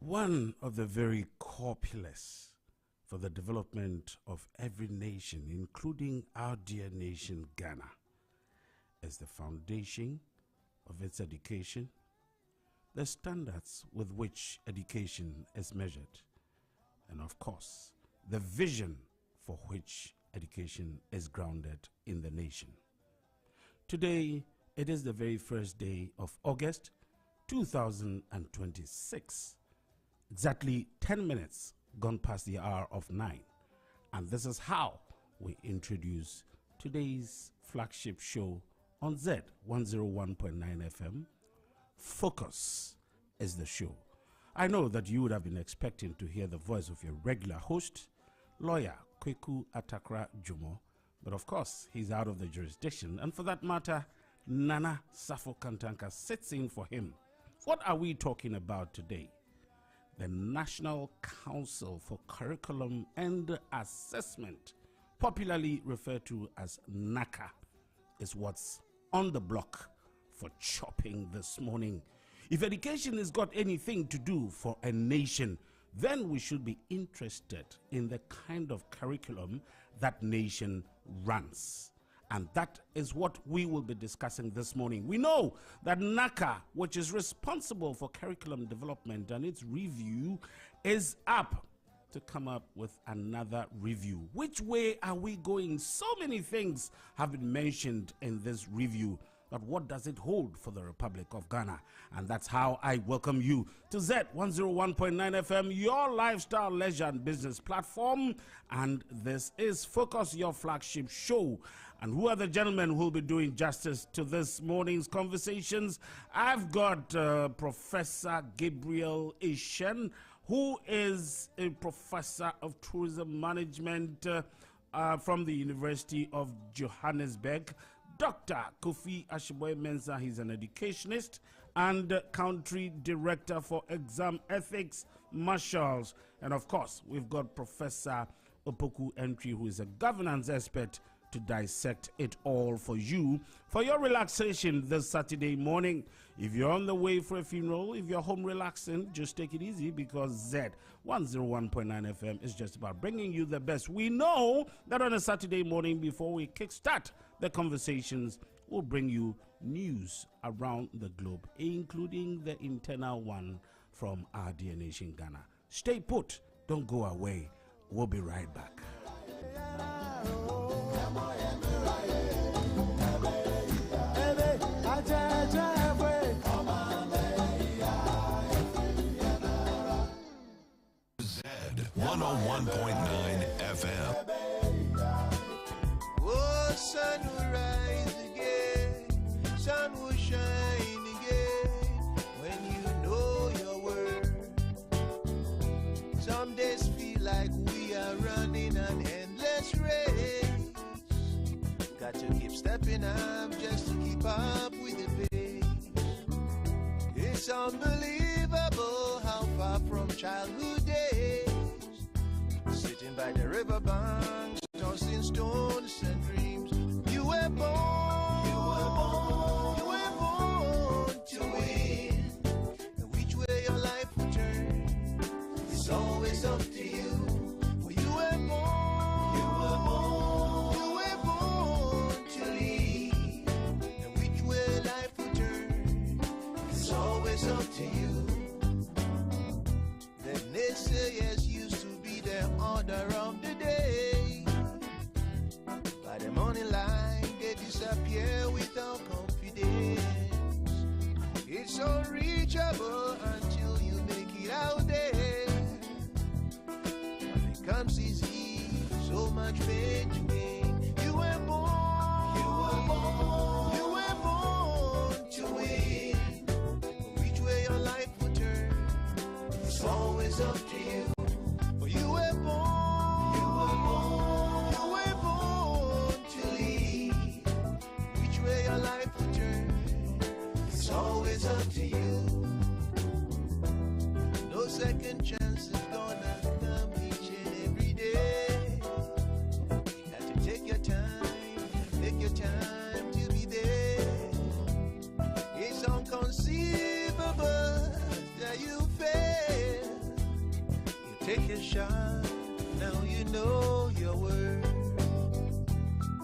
One of the very core pillars for the development of every nation, including our dear nation Ghana, is the foundation of its education, the standards with which education is measured, and of course, the vision for which education is grounded in the nation. Today, it is the very first day of August 2026. Exactly 10 minutes gone past the hour of 9. And this is how we introduce today's flagship show on Z 101.9 FM. Focus is the show. I know that you would have been expecting to hear the voice of your regular host, lawyer Kweku Atakra Jumo, but of course he's out of the jurisdiction, and for that matter, Nana Safo Kantanka sits in for him. What are we talking about today? The National Council for Curriculum and Assessment, popularly referred to as NACA, is what's on the block for chopping this morning. If education has got anything to do for a nation, then we should be interested in the kind of curriculum that nation runs. And that is what we will be discussing this morning. We know that NACA, which is responsible for curriculum development and its review, is up to come up with another review. Which way are we going? So many things have been mentioned in this review. But what does it hold for the Republic of Ghana? And that's how I welcome you to Z 101.9 FM, your lifestyle, leisure, and business platform. And this is Focus, your flagship show. And who are the gentlemen who will be doing justice to this morning's conversations? I've got Professor Gabriel Ishen, who is a professor of tourism management from the University of Johannesburg. Dr. Kofi Ashibwe-Mensah, he's an educationist and country director for exam ethics marshals. And of course, we've got Professor Opoku Entry, who is a governance expert, to dissect it all for you, for your relaxation this Saturday morning. If you're on the way for a funeral, if you're home relaxing, just take it easy, because Z 101.9 FM is just about bringing you the best. We know that on a Saturday morning, before we kickstart the conversations, we'll bring you news around the globe, including the internal one from our dear nation Ghana. Stay put, don't go away. We'll be right back. Z 101.9 FM. Oh, sun will rise again, sun will shine again when you know your word. Some days feel like slapping arms just to keep up with the pace. It's unbelievable how far from childhood days, sitting by the riverbanks, tossing stones and dreams. You were born, you were born to win. And which way your life will turn, it's always up to you. Well, you were born to lead. And which way life will turn, it's always up to you. The naysayers used to be the order of the day. By the morning light, they disappear without confidence. It's unreachable until you make it out there. It becomes easy, so much pain to gain. You were born to win. Which way your life will turn, it's always up to you. But you were born to lead. Which way your life will turn, it's always up to you. No second chance is gonna come each and every day. You have to take your time to be there. It's inconceivable that you fail. You take your shot, now you know your worth.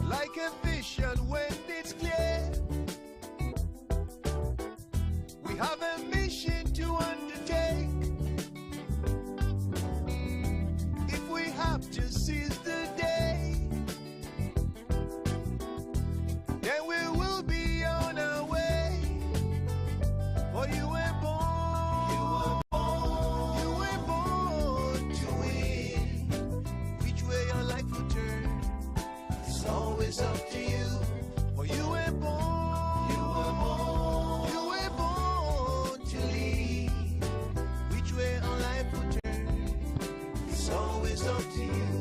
Like a vision when it's clear, we have a mission to undertake. If we have to seize the day, then we will be on our way. For you were born to win. Which way your life will turn, it's always up to you. For you were born to lead. Which way our life will turn, it's always up to you.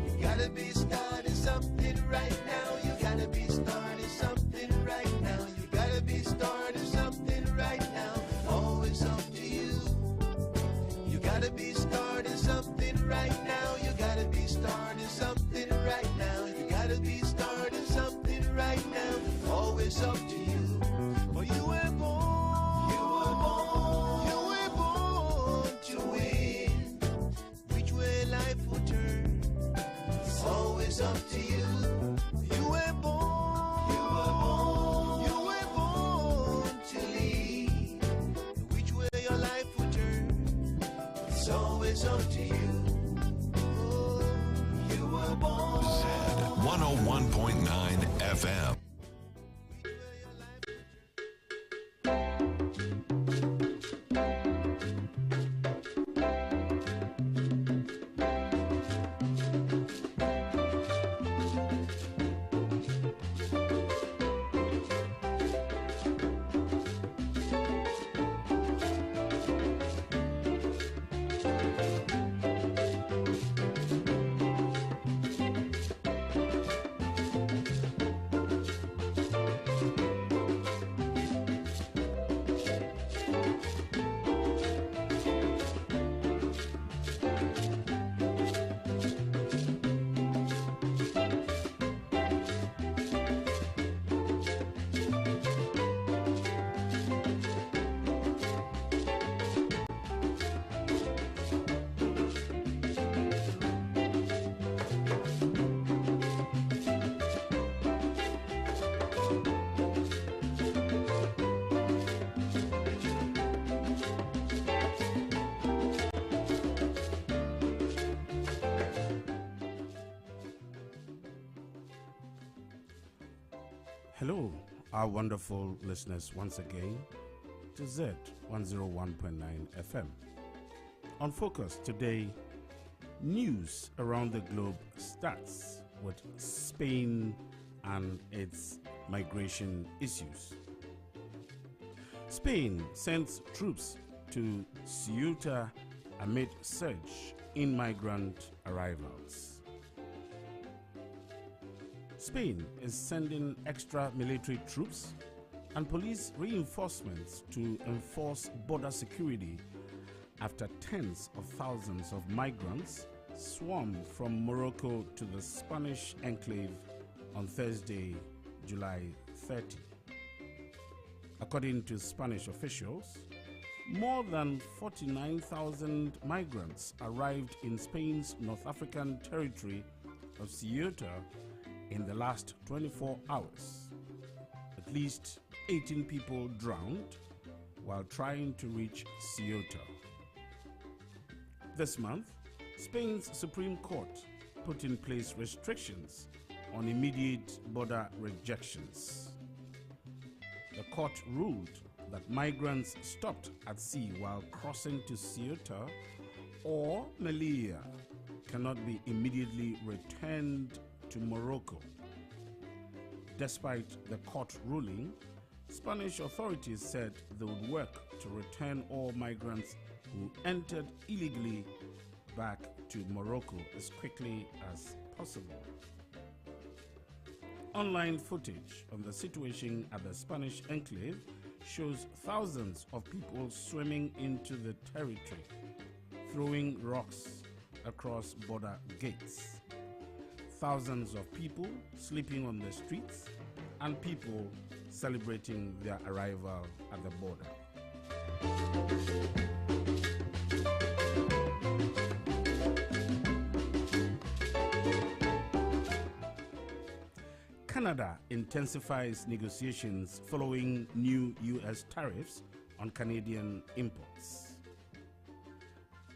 You gotta be starting something right now. You gotta be starting something right now. You gotta be starting something right now. Always up to you. You gotta be starting something right now. You gotta be starting something right now. You gotta be starting something right now. Always up to you. For you were born to win. Which way life will turn, it's always up to you. You were born to lead. Which way your life will turn, it's always up to you. Oh, you were born. Z 101.9 FM. Which way your life will Hello, our wonderful listeners, once again to Z 101.9 FM. On Focus today, news around the globe starts with Spain and its migration issues. Spain sends troops to Ceuta amid surge in migrant arrivals. Spain is sending extra military troops and police reinforcements to enforce border security after tens of thousands of migrants swarmed from Morocco to the Spanish enclave on Thursday, July 30. According to Spanish officials, more than 49,000 migrants arrived in Spain's North African territory of Ceuta in the last 24 hours. At least 18 people drowned while trying to reach Ceuta. This month, Spain's Supreme Court put in place restrictions on immediate border rejections. The court ruled that migrants stopped at sea while crossing to Ceuta or Melilla cannot be immediately returned to Morocco. Despite the court ruling, Spanish authorities said they would work to return all migrants who entered illegally back to Morocco as quickly as possible. Online footage of the situation at the Spanish enclave shows thousands of people swimming into the territory, throwing rocks across border gates. Thousands of people sleeping on the streets and people celebrating their arrival at the border. Canada intensifies negotiations following new U.S. tariffs on Canadian imports.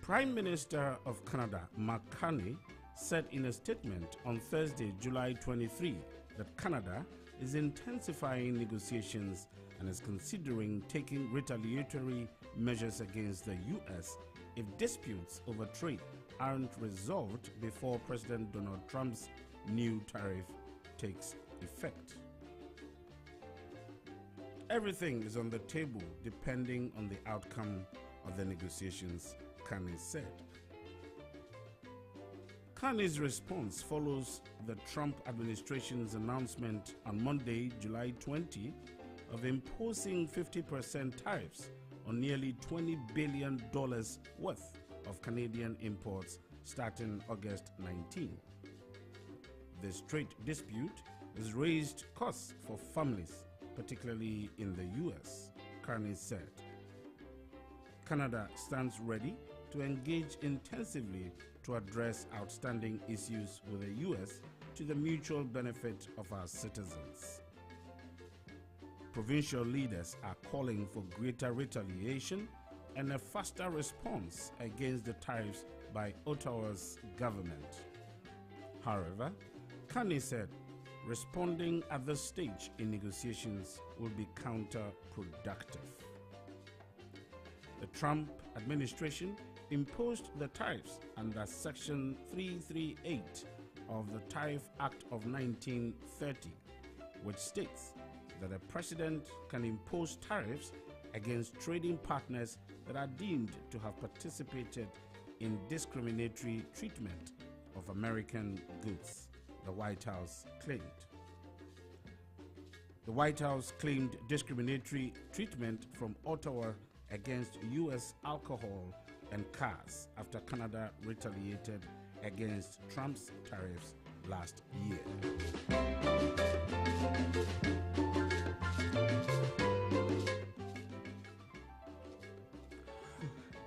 Prime Minister of Canada, Mark Carney, said in a statement on Thursday, July 23, that Canada is intensifying negotiations and is considering taking retaliatory measures against the U.S. if disputes over trade aren't resolved before President Donald Trump's new tariff takes effect. Everything is on the table depending on the outcome of the negotiations, Carney said. Carney's response follows the Trump administration's announcement on Monday, July 20, of imposing 50% tariffs on nearly $20 billion worth of Canadian imports starting August 19. This trade dispute has raised costs for families, particularly in the U.S., Carney said. Canada stands ready to engage intensively to address outstanding issues with the U.S. to the mutual benefit of our citizens. Provincial leaders are calling for greater retaliation and a faster response against the tariffs by Ottawa's government. However, Carney said responding at this stage in negotiations will be counterproductive. The Trump administration imposed the tariffs under Section 338 of the Tariff Act of 1930, which states that a president can impose tariffs against trading partners that are deemed to have participated in discriminatory treatment of American goods, the White House claimed. The White House claimed discriminatory treatment from Ottawa against U.S. alcohol and cars after Canada retaliated against Trump's tariffs last year.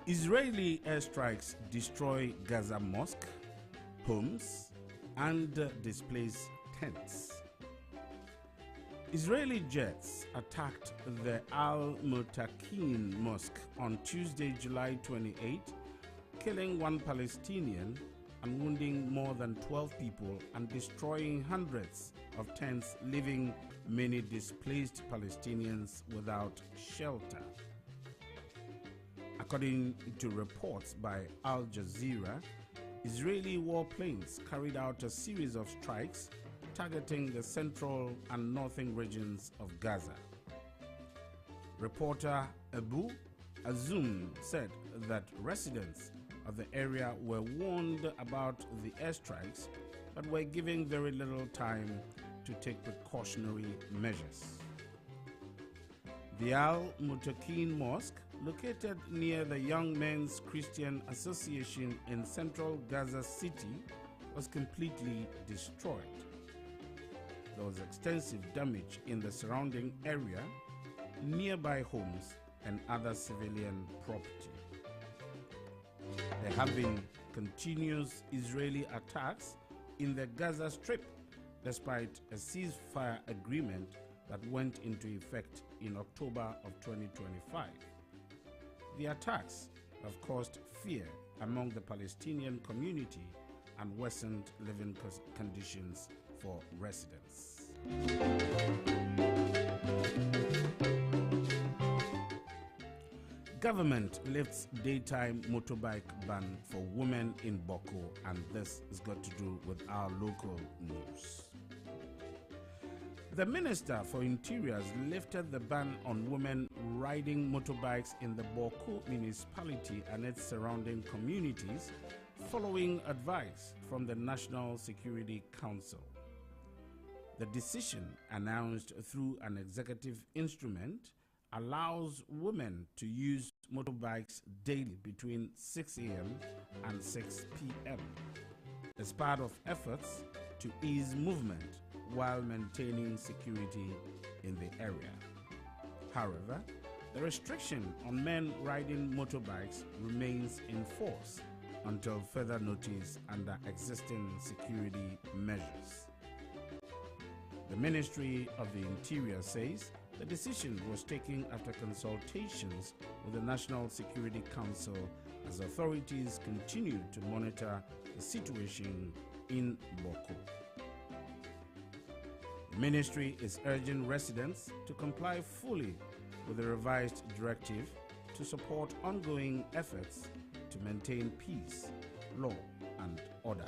Israeli airstrikes destroy Gaza mosque, homes, and displace tents. Israeli jets attacked the Al-Mutakin Mosque on Tuesday, July 28, killing one Palestinian and wounding more than 12 people and destroying hundreds of tents, leaving many displaced Palestinians without shelter. According to reports by Al Jazeera, Israeli warplanes carried out a series of strikes targeting the central and northern regions of Gaza. Reporter Abu Azum said that residents of the area were warned about the airstrikes but were given very little time to take precautionary measures. The Al Mutakin Mosque, located near the Young Men's Christian Association in central Gaza City, was completely destroyed. There was extensive damage in the surrounding area, nearby homes, and other civilian property. There have been continuous Israeli attacks in the Gaza Strip, despite a ceasefire agreement that went into effect in October of 2025. The attacks have caused fear among the Palestinian community and worsened living conditions for residents. Government lifts daytime motorbike ban for women in Boko, and this has got to do with our local news. The Minister for Interior lifted the ban on women riding motorbikes in the Boko municipality and its surrounding communities, following advice from the National Security Council. The decision, announced through an executive instrument, allows women to use motorbikes daily between 6 a.m. and 6 p.m. as part of efforts to ease movement while maintaining security in the area. However, the restriction on men riding motorbikes remains in force until further notice under existing security measures. The Ministry of the Interior says the decision was taken after consultations with the National Security Council as authorities continue to monitor the situation in Boko. The ministry is urging residents to comply fully with the revised directive to support ongoing efforts to maintain peace, law, and order.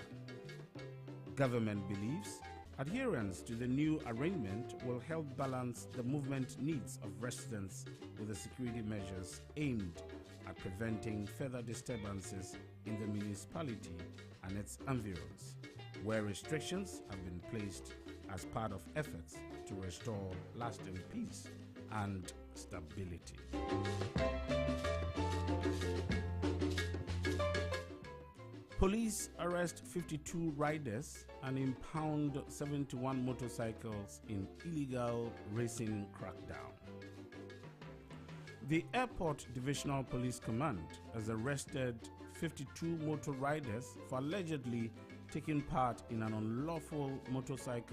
Government believes adherence to the new arrangement will help balance the movement needs of residents with the security measures aimed at preventing further disturbances in the municipality and its environs, where restrictions have been placed as part of efforts to restore lasting peace and stability. Police arrest 52 riders and impound 71 motorcycles in illegal racing crackdown. The Airport Divisional Police Command has arrested 52 motor riders for allegedly taking part in an unlawful motorcycle